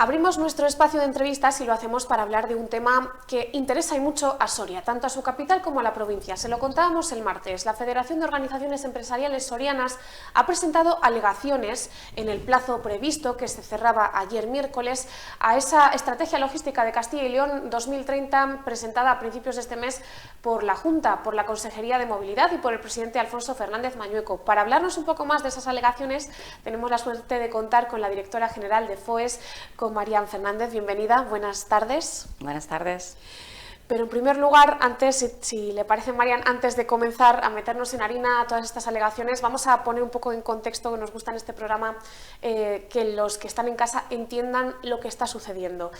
Abrimos nuestro espacio de entrevistas y lo hacemos para hablar de un tema que interesa y mucho a Soria, tanto a su capital como a la provincia. Se lo contábamos el martes. La Federación de Organizaciones Empresariales Sorianas ha presentado alegaciones en el plazo previsto, que se cerraba ayer miércoles, a esa estrategia logística de Castilla y León 2030 presentada a principios de este mes por la Junta, por la Consejería de Movilidad y por el presidente Alfonso Fernández Mañueco. Para hablarnos un poco más de esas alegaciones, tenemos la suerte de contar con la directora general de FOES, con Marian Fernández. Bienvenida, buenas tardes. Buenas tardes. Pero en primer lugar, antes, si le parece, Marian, antes de comenzar a meternos en harina a todas estas alegaciones, vamos a poner un poco en contexto, que nos gusta en este programa, que los que están en casa entiendan lo que está sucediendo.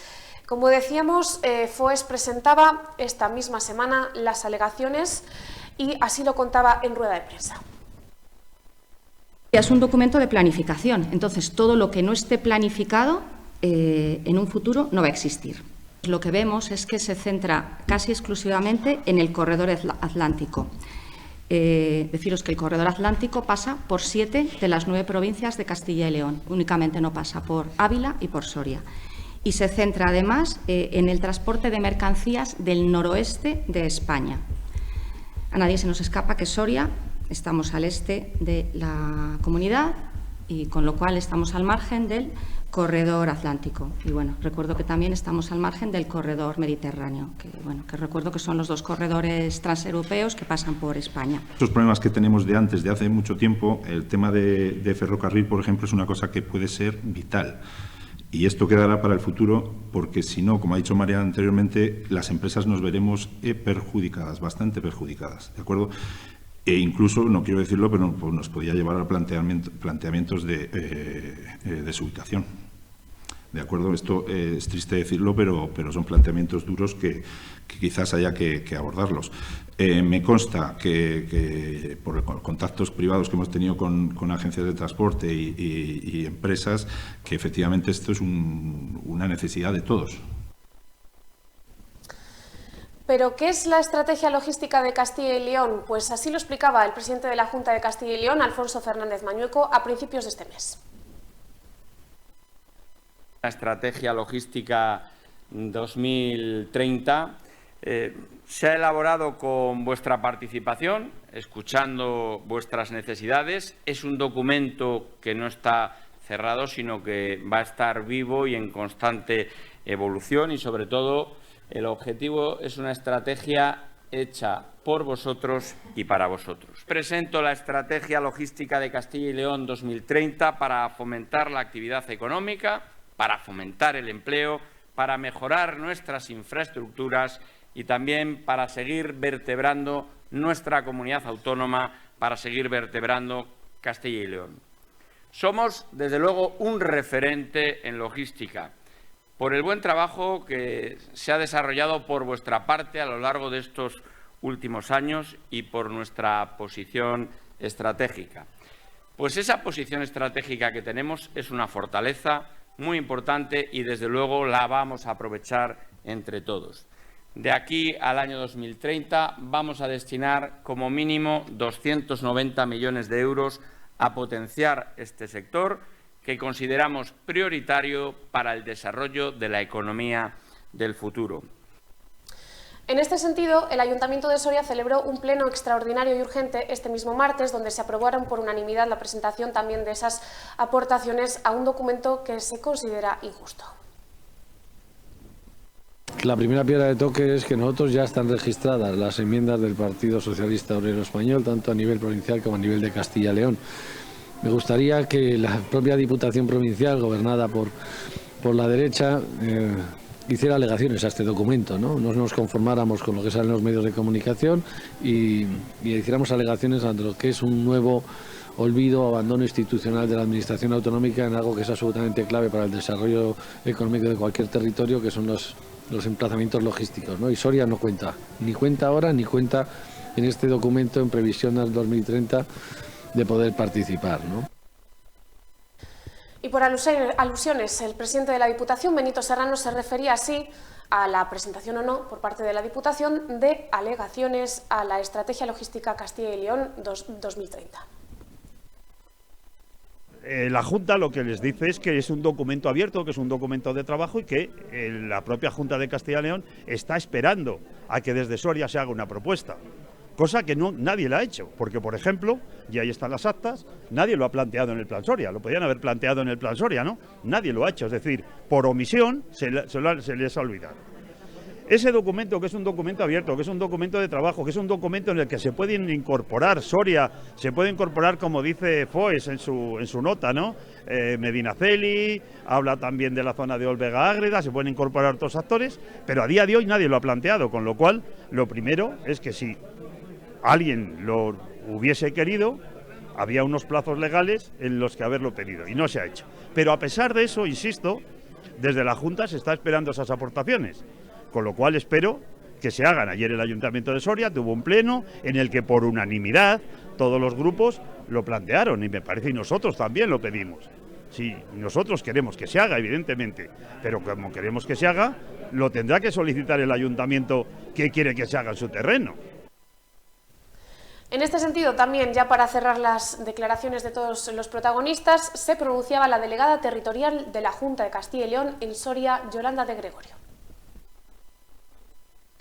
Como decíamos, FOES presentaba esta misma semana las alegaciones y así lo contaba en rueda de prensa. Es un documento de planificación, entonces todo lo que no esté planificado en un futuro no va a existir. Lo que vemos es que se centra casi exclusivamente en el corredor atlántico. Deciros que el corredor atlántico pasa por 7 de las 9 provincias de Castilla y León, únicamente no pasa por Ávila y por Soria. Y se centra además en el transporte de mercancías del noroeste de España. A nadie se nos escapa que Soria estamos al este de la comunidad y con lo cual estamos al margen del corredor atlántico. Y bueno, recuerdo que también estamos al margen del corredor mediterráneo, que recuerdo que son los dos corredores transeuropeos que pasan por España. Los problemas que tenemos de antes, de hace mucho tiempo, el tema de ferrocarril, por ejemplo, es una cosa que puede ser vital. Y esto quedará para el futuro porque, si no, como ha dicho María anteriormente, las empresas nos veremos perjudicadas, bastante perjudicadas, ¿de acuerdo? E incluso, no quiero decirlo, pero pues nos podría llevar a planteamientos de desubicación. ¿De acuerdo? Esto es triste decirlo, pero son planteamientos duros que quizás haya que abordarlos. Me consta que por contactos privados que hemos tenido con agencias de transporte y empresas, que efectivamente esto es una necesidad de todos. ¿Pero qué es la estrategia logística de Castilla y León? Pues así lo explicaba el presidente de la Junta de Castilla y León, Alfonso Fernández Mañueco, a principios de este mes. La estrategia logística 2030 se ha elaborado con vuestra participación, escuchando vuestras necesidades. Es un documento que no está cerrado, sino que va a estar vivo y en constante evolución y, sobre todo, el objetivo es una estrategia hecha por vosotros y para vosotros. Presento la Estrategia Logística de Castilla y León 2030 para fomentar la actividad económica, para fomentar el empleo, para mejorar nuestras infraestructuras y también para seguir vertebrando nuestra comunidad autónoma, para seguir vertebrando Castilla y León. Somos, desde luego, un referente en logística, por el buen trabajo que se ha desarrollado por vuestra parte a lo largo de estos últimos años y por nuestra posición estratégica. Pues esa posición estratégica que tenemos es una fortaleza muy importante y, desde luego, la vamos a aprovechar entre todos. De aquí al año 2030 vamos a destinar como mínimo 290 millones de euros a potenciar este sector, que consideramos prioritario para el desarrollo de la economía del futuro. En este sentido, el Ayuntamiento de Soria celebró un pleno extraordinario y urgente este mismo martes, donde se aprobaron por unanimidad la presentación también de esas aportaciones a un documento que se considera injusto. La primera piedra de toque es que nosotros ya están registradas las enmiendas del Partido Socialista Obrero Español, tanto a nivel provincial como a nivel de Castilla y León. Me gustaría que la propia Diputación Provincial, gobernada por la derecha, hiciera alegaciones a este documento, ¿no? No nos conformáramos con lo que sale en los medios de comunicación y hiciéramos alegaciones ante lo que es un nuevo olvido o abandono institucional de la Administración autonómica en algo que es absolutamente clave para el desarrollo económico de cualquier territorio, que son los emplazamientos logísticos, ¿no? Y Soria no cuenta, ni cuenta ahora, ni cuenta en este documento en previsión al 2030 de poder participar, ¿no? Y por alusiones, el presidente de la Diputación, Benito Serrano, se refería así a la presentación o no por parte de la Diputación de alegaciones a la Estrategia Logística Castilla y León 2030. la Junta lo que les dice es que es un documento abierto, que es un documento de trabajo y que la propia Junta de Castilla y León está esperando a que desde Soria se haga una propuesta. Cosa que nadie la ha hecho, porque, por ejemplo, y ahí están las actas, nadie lo ha planteado en el Plan Soria, lo podían haber planteado en el Plan Soria, ¿no? Nadie lo ha hecho, es decir, por omisión se les ha olvidado. Ese documento, que es un documento abierto, que es un documento de trabajo, que es un documento en el que se pueden incorporar Soria, se puede incorporar, como dice Foes en su nota, ¿no? Medinaceli, habla también de la zona de Olvega-Ágreda, se pueden incorporar otros actores, pero a día de hoy nadie lo ha planteado, con lo cual, lo primero es que si alguien lo hubiese querido, había unos plazos legales en los que haberlo pedido, y no se ha hecho. Pero a pesar de eso, insisto, desde la Junta se está esperando esas aportaciones. Con lo cual espero que se hagan. Ayer el Ayuntamiento de Soria tuvo un pleno en el que por unanimidad todos los grupos lo plantearon y me parece y nosotros también lo pedimos. Sí, nosotros queremos que se haga, evidentemente, pero como queremos que se haga, lo tendrá que solicitar el Ayuntamiento que quiere que se haga en su terreno. En este sentido, también, ya para cerrar las declaraciones de todos los protagonistas, se pronunciaba la delegada territorial de la Junta de Castilla y León en Soria, Yolanda de Gregorio.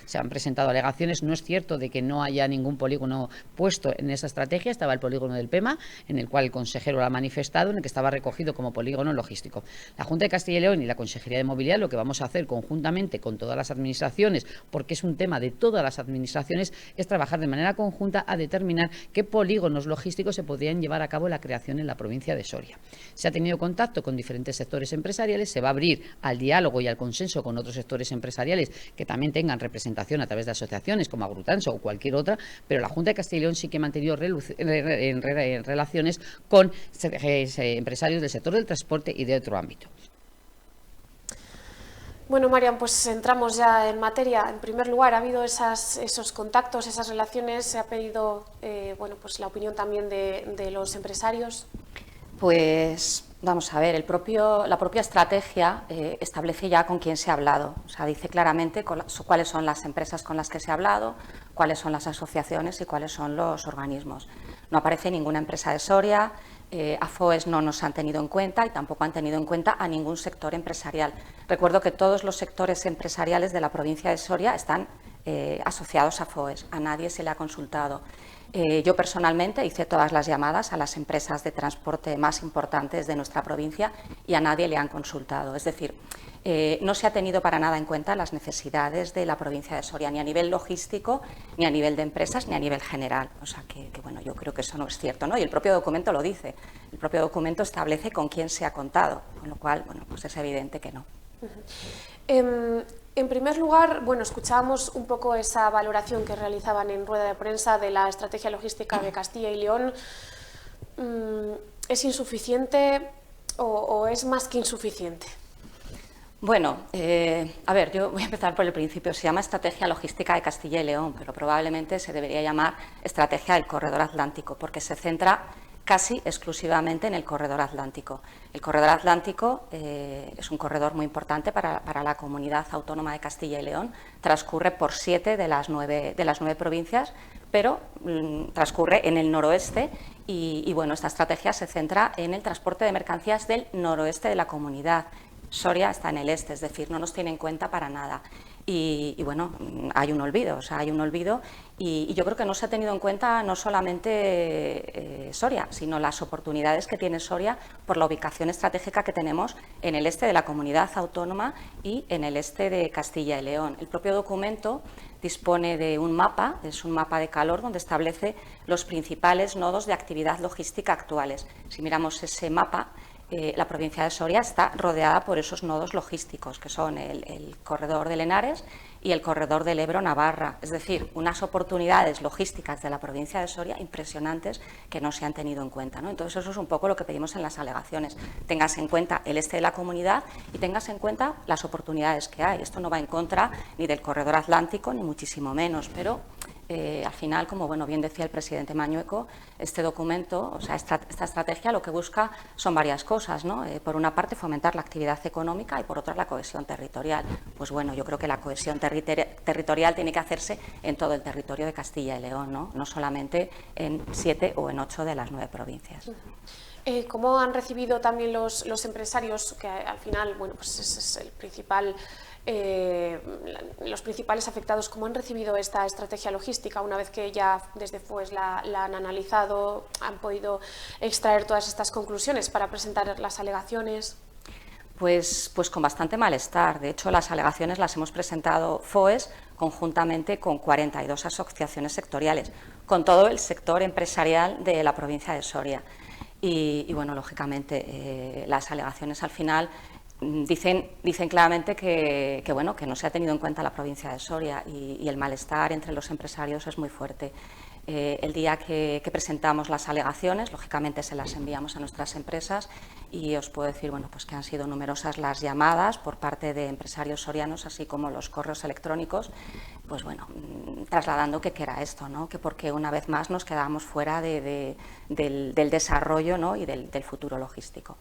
Se han presentado alegaciones, no es cierto de que no haya ningún polígono puesto en esa estrategia, estaba el polígono del PEMA, en el cual el consejero lo ha manifestado, en el que estaba recogido como polígono logístico. La Junta de Castilla y León y la Consejería de Movilidad lo que vamos a hacer conjuntamente con todas las administraciones, porque es un tema de todas las administraciones, es trabajar de manera conjunta a determinar qué polígonos logísticos se podrían llevar a cabo la creación en la provincia de Soria. Se ha tenido contacto con diferentes sectores empresariales, se va a abrir al diálogo y al consenso con otros sectores empresariales que también tengan representación a través de asociaciones como Agrutanso o cualquier otra, pero la Junta de Castilla y León sí que ha mantenido relaciones con empresarios del sector del transporte y de otro ámbito. Bueno, Marian, pues entramos ya en materia. En primer lugar, ha habido esos contactos, esas relaciones, se ha pedido bueno, pues la opinión también de los empresarios. Pues vamos a ver, la propia estrategia establece ya con quién se ha hablado, o sea, dice claramente cuáles son las empresas con las que se ha hablado, cuáles son las asociaciones y cuáles son los organismos. No aparece ninguna empresa de Soria, a FOES no nos han tenido en cuenta y tampoco han tenido en cuenta a ningún sector empresarial. Recuerdo que todos los sectores empresariales de la provincia de Soria están asociados a FOES, a nadie se le ha consultado. Yo personalmente hice todas las llamadas a las empresas de transporte más importantes de nuestra provincia y a nadie le han consultado. Es decir, no se ha tenido para nada en cuenta las necesidades de la provincia de Soria, ni a nivel logístico, ni a nivel de empresas, ni a nivel general. O sea que bueno, yo creo que eso no es cierto, ¿no? Y el propio documento lo dice. El propio documento establece con quién se ha contado, con lo cual, bueno, pues es evidente que no. En primer lugar, bueno, escuchábamos un poco esa valoración que realizaban en rueda de prensa de la estrategia logística de Castilla y León. ¿Es insuficiente o es más que insuficiente? Bueno, a ver, yo voy a empezar por el principio. Se llama Estrategia Logística de Castilla y León, pero probablemente se debería llamar Estrategia del Corredor Atlántico, porque se centra casi exclusivamente en el corredor atlántico. El corredor atlántico es un corredor muy importante para la comunidad autónoma de Castilla y León. Transcurre por 7 de las 9 provincias, pero transcurre en el noroeste y bueno, esta estrategia se centra en el transporte de mercancías del noroeste de la comunidad. Soria está en el este, es decir, no nos tiene en cuenta para nada. Y bueno, hay un olvido, o sea, hay un olvido y yo creo que no se ha tenido en cuenta no solamente Soria, sino las oportunidades que tiene Soria por la ubicación estratégica que tenemos en el este de la comunidad autónoma y en el este de Castilla y León. El propio documento dispone de un mapa, es un mapa de calor donde establece los principales nodos de actividad logística actuales. Si miramos ese mapa, la provincia de Soria está rodeada por esos nodos logísticos, que son el corredor del Henares y el corredor del Ebro-Navarra. Es decir, unas oportunidades logísticas de la provincia de Soria impresionantes que no se han tenido en cuenta, ¿no? Entonces, eso es un poco lo que pedimos en las alegaciones. Tengas en cuenta el este de la comunidad y tengas en cuenta las oportunidades que hay. Esto no va en contra ni del corredor atlántico, ni muchísimo menos, pero al final, como bien decía el presidente Mañueco, este documento, o sea, esta estrategia lo que busca son varias cosas, ¿no? Por una parte, fomentar la actividad económica y por otra, la cohesión territorial. Pues bueno, yo creo que la cohesión territorial tiene que hacerse en todo el territorio de Castilla y León, no solamente en 7 o en 8 de las 9 provincias. ¿Cómo han recibido también los empresarios, que al final, bueno, pues es el principal, los principales afectados, cómo han recibido esta estrategia logística una vez que ya desde FOES la han analizado, han podido extraer todas estas conclusiones para presentar las alegaciones? Pues con bastante malestar. De hecho, las alegaciones las hemos presentado FOES conjuntamente con 42 asociaciones sectoriales, con todo el sector empresarial de la provincia de Soria. Y bueno, lógicamente, las alegaciones al final dicen claramente que no se ha tenido en cuenta la provincia de Soria y el malestar entre los empresarios es muy fuerte. El día que presentamos las alegaciones, lógicamente se las enviamos a nuestras empresas y os puedo decir pues que han sido numerosas las llamadas por parte de empresarios sorianos, así como los correos electrónicos, pues trasladando que era esto, ¿no? Que porque una vez más nos quedábamos fuera del desarrollo, ¿no? Y del futuro logístico.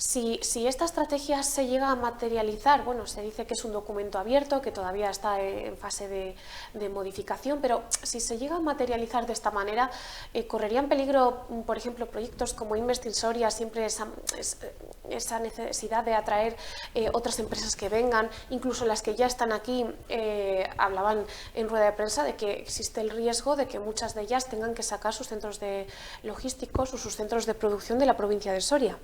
Si esta estrategia se llega a materializar, se dice que es un documento abierto, que todavía está en fase de modificación, pero si se llega a materializar de esta manera, ¿correría en peligro, por ejemplo, proyectos como Invest in Soria, siempre esa necesidad de atraer otras empresas que vengan, incluso las que ya están aquí? Hablaban en rueda de prensa de que existe el riesgo de que muchas de ellas tengan que sacar sus centros logísticos o sus centros de producción de la provincia de Soria.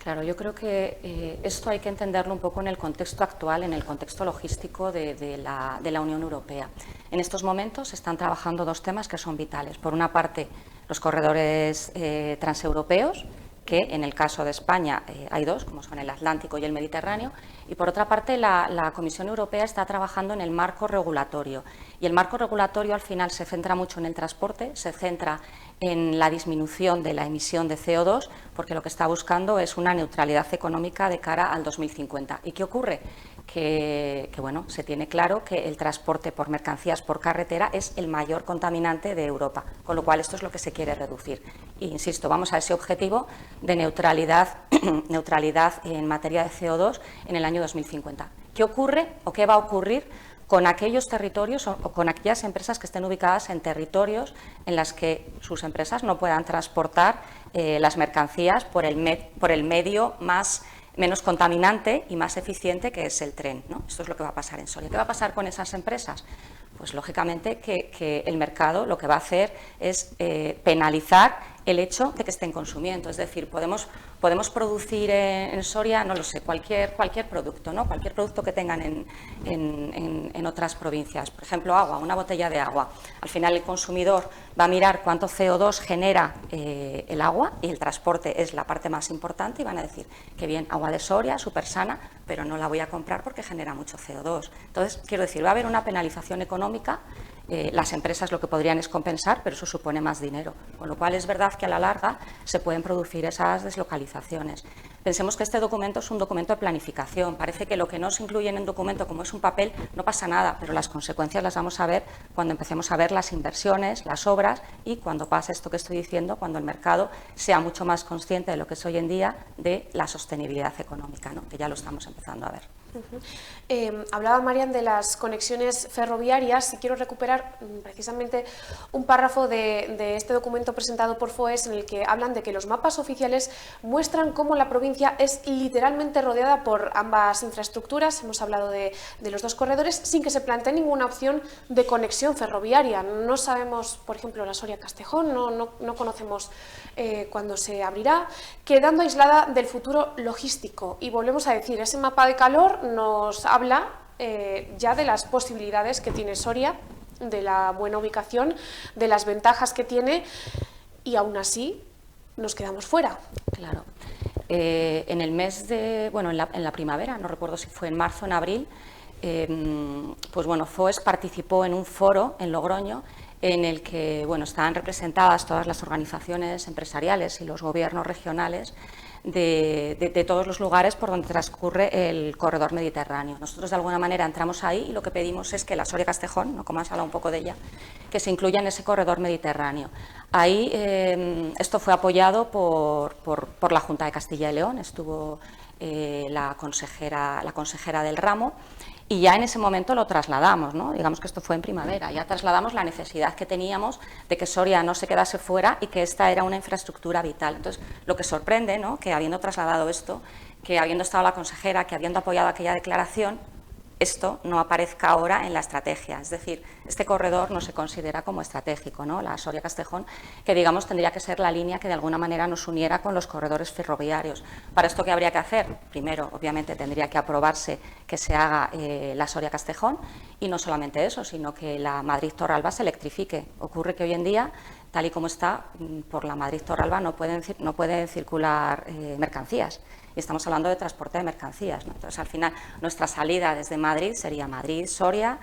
Claro, yo creo que esto hay que entenderlo un poco en el contexto actual, en el contexto logístico de la Unión Europea. En estos momentos se están trabajando dos temas que son vitales. Por una parte, los corredores transeuropeos, que en el caso de España hay dos, como son el Atlántico y el Mediterráneo, y por otra parte la Comisión Europea está trabajando en el marco regulatorio. Y el marco regulatorio al final se centra mucho en el transporte, se centra en la disminución de la emisión de CO2, porque lo que está buscando es una neutralidad económica de cara al 2050. ¿Y qué ocurre? Que se tiene claro que el transporte por mercancías por carretera es el mayor contaminante de Europa, con lo cual esto es lo que se quiere reducir. E insisto, vamos a ese objetivo de neutralidad en materia de CO2 en el año 2050. ¿Qué ocurre o qué va a ocurrir con aquellos territorios o con aquellas empresas que estén ubicadas en territorios en las que sus empresas no puedan transportar las mercancías por el medio menos contaminante y más eficiente, que es el tren, ¿no? Esto es lo que va a pasar en Soria. ¿Qué va a pasar con esas empresas? Pues lógicamente que el mercado lo que va a hacer es penalizar el hecho de que estén consumiendo. Es decir, podemos producir en Soria, no lo sé, cualquier producto, ¿no? Cualquier producto que tengan en otras provincias. Por ejemplo, agua, una botella de agua. Al final el consumidor va a mirar cuánto CO2 genera el agua, y el transporte es la parte más importante, y van a decir que bien, agua de Soria, súper sana, pero no la voy a comprar porque genera mucho CO2. Entonces, quiero decir, va a haber una penalización económica. Las empresas lo que podrían es compensar, pero eso supone más dinero, con lo cual es verdad que a la larga se pueden producir esas deslocalizaciones. Pensemos que este documento es un documento de planificación. Parece que lo que no se incluye en un documento, como es un papel, no pasa nada, pero las consecuencias las vamos a ver cuando empecemos a ver las inversiones, las obras, y cuando pase esto que estoy diciendo, cuando el mercado sea mucho más consciente de lo que es hoy en día de la sostenibilidad económica, ¿no? Que ya lo estamos empezando a ver. Hablaba Marian de las conexiones ferroviarias, y quiero recuperar precisamente un párrafo de este documento presentado por FOES, en el que hablan de que los mapas oficiales muestran cómo la provincia es literalmente rodeada por ambas infraestructuras. Hemos hablado de los dos corredores sin que se plantee ninguna opción de conexión ferroviaria. No sabemos, por ejemplo, la Soria-Castejón, no conocemos cuándo se abrirá, quedando aislada del futuro logístico. Y volvemos a decir, ese mapa de calor nos habla ya de las posibilidades que tiene Soria, de la buena ubicación, de las ventajas que tiene, y aún así nos quedamos fuera. Claro. En el mes de, en la primavera, no recuerdo si fue en marzo o en abril, FOES participó en un foro en Logroño en el que están representadas todas las organizaciones empresariales y los gobiernos regionales de todos los lugares por donde transcurre el corredor mediterráneo. Nosotros de alguna manera entramos ahí y lo que pedimos es que la Soria-Castejón, ¿no?, como has hablado un poco de ella, que se incluya en ese corredor mediterráneo. Ahí esto fue apoyado por la Junta de Castilla y León, estuvo la consejera del ramo, y ya en ese momento lo trasladamos, ¿no? Digamos que esto fue en primavera, ya trasladamos la necesidad que teníamos de que Soria no se quedase fuera y que esta era una infraestructura vital. Entonces, lo que sorprende, ¿no?, que habiendo trasladado esto, que habiendo estado la consejera, que habiendo apoyado aquella declaración, esto no aparezca ahora en la estrategia. Es decir, este corredor no se considera como estratégico, ¿no? La Soria-Castejón, que digamos tendría que ser la línea que de alguna manera nos uniera con los corredores ferroviarios. ¿Para esto qué habría que hacer? Primero, obviamente, tendría que aprobarse que se haga la Soria-Castejón, y no solamente eso, sino que la Madrid-Torralba se electrifique. Ocurre que hoy en día, tal y como está, por la Madrid-Torralba no pueden circular mercancías. Y estamos hablando de transporte de mercancías, ¿no? Entonces, al final, nuestra salida desde Madrid sería Madrid, Soria,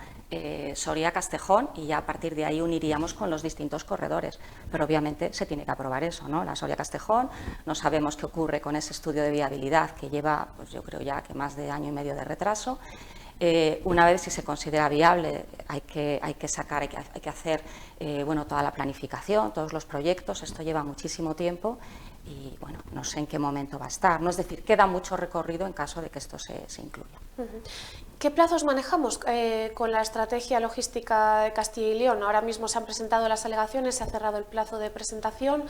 Soria-Castejón, y ya a partir de ahí uniríamos con los distintos corredores. Pero obviamente se tiene que aprobar eso, ¿no? La Soria-Castejón, no sabemos qué ocurre con ese estudio de viabilidad que lleva, pues yo creo ya que más de año y medio de retraso. Una vez, si se considera viable, hay que hacer toda la planificación, todos los proyectos. Esto lleva muchísimo tiempo y no sé en qué momento va a estar, ¿no? Es decir, queda mucho recorrido en caso de que esto se incluya. ¿Qué plazos manejamos con la estrategia logística de Castilla y León? Ahora mismo se han presentado las alegaciones, se ha cerrado el plazo de presentación.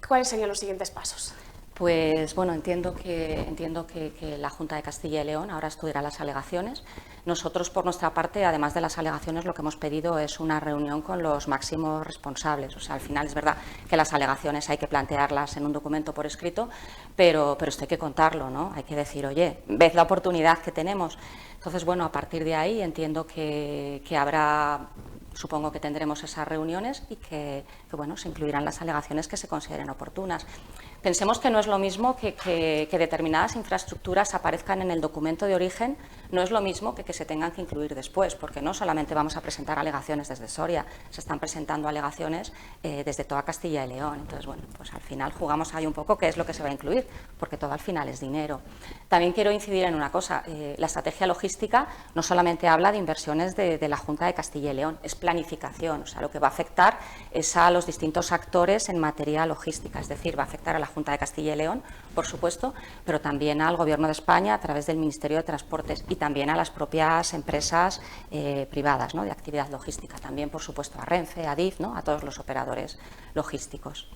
¿Cuáles serían los siguientes pasos? Pues entiendo que la Junta de Castilla y León ahora estudiará las alegaciones. Nosotros, por nuestra parte, además de las alegaciones, lo que hemos pedido es una reunión con los máximos responsables. O sea, al final es verdad que las alegaciones hay que plantearlas en un documento por escrito, pero esto hay que contarlo, ¿no? Hay que decir, oye, ved la oportunidad que tenemos. Entonces, a partir de ahí entiendo que habrá... Supongo que tendremos esas reuniones y que se incluirán las alegaciones que se consideren oportunas. Pensemos que no es lo mismo que determinadas infraestructuras aparezcan en el documento de origen, no es lo mismo que se tengan que incluir después, porque no solamente vamos a presentar alegaciones desde Soria, se están presentando alegaciones desde toda Castilla y León. Entonces, pues al final jugamos ahí un poco qué es lo que se va a incluir, porque todo al final es dinero. También quiero incidir en una cosa, la estrategia logística no solamente habla de inversiones de la Junta de Castilla y León, es planificación, o sea, lo que va a afectar es a los distintos actores en materia logística, es decir, va a afectar a la Junta de Castilla y León, por supuesto, pero también al Gobierno de España a través del Ministerio de Transportes y también a las propias empresas privadas, ¿no?, de actividad logística, también, por supuesto, a Renfe, a DIF, ¿no?, a todos los operadores logísticos.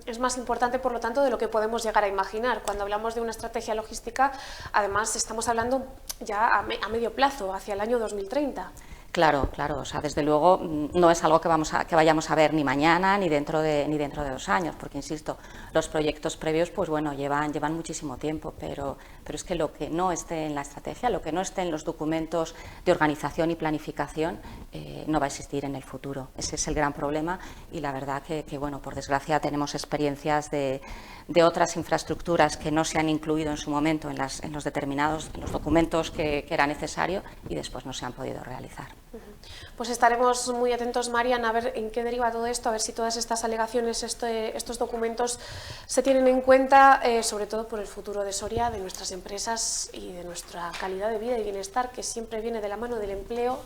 Es más importante, por lo tanto, de lo que podemos llegar a imaginar. Cuando hablamos de una estrategia logística, además, estamos hablando ya a medio plazo, hacia el año 2030. Claro, o sea, desde luego no es algo que vayamos a ver ni mañana ni dentro de 2 años, porque insisto, los proyectos previos llevan muchísimo tiempo, pero es que lo que no esté en la estrategia, lo que no esté en los documentos de organización y planificación no va a existir en el futuro. Ese es el gran problema y la verdad que por desgracia tenemos experiencias de otras infraestructuras que no se han incluido en su momento en los documentos que era necesario y después no se han podido realizar. Pues estaremos muy atentos, Marian, a ver en qué deriva todo esto, a ver si todas estas alegaciones, estos documentos se tienen en cuenta, sobre todo por el futuro de Soria, de nuestras empresas y de nuestra calidad de vida y bienestar, que siempre viene de la mano del empleo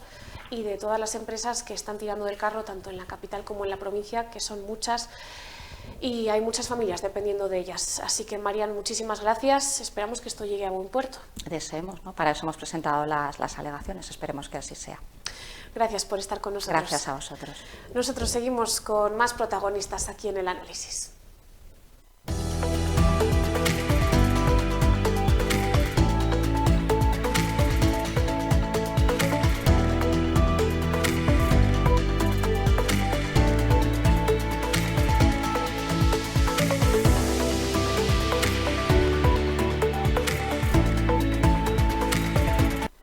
y de todas las empresas que están tirando del carro, tanto en la capital como en la provincia, que son muchas. Y hay muchas familias dependiendo de ellas. Así que, Marian, muchísimas gracias. Esperamos que esto llegue a buen puerto. Deseemos, ¿no? Para eso hemos presentado las alegaciones. Esperemos que así sea. Gracias por estar con nosotros. Gracias a vosotros. Nosotros seguimos con más protagonistas aquí en el análisis.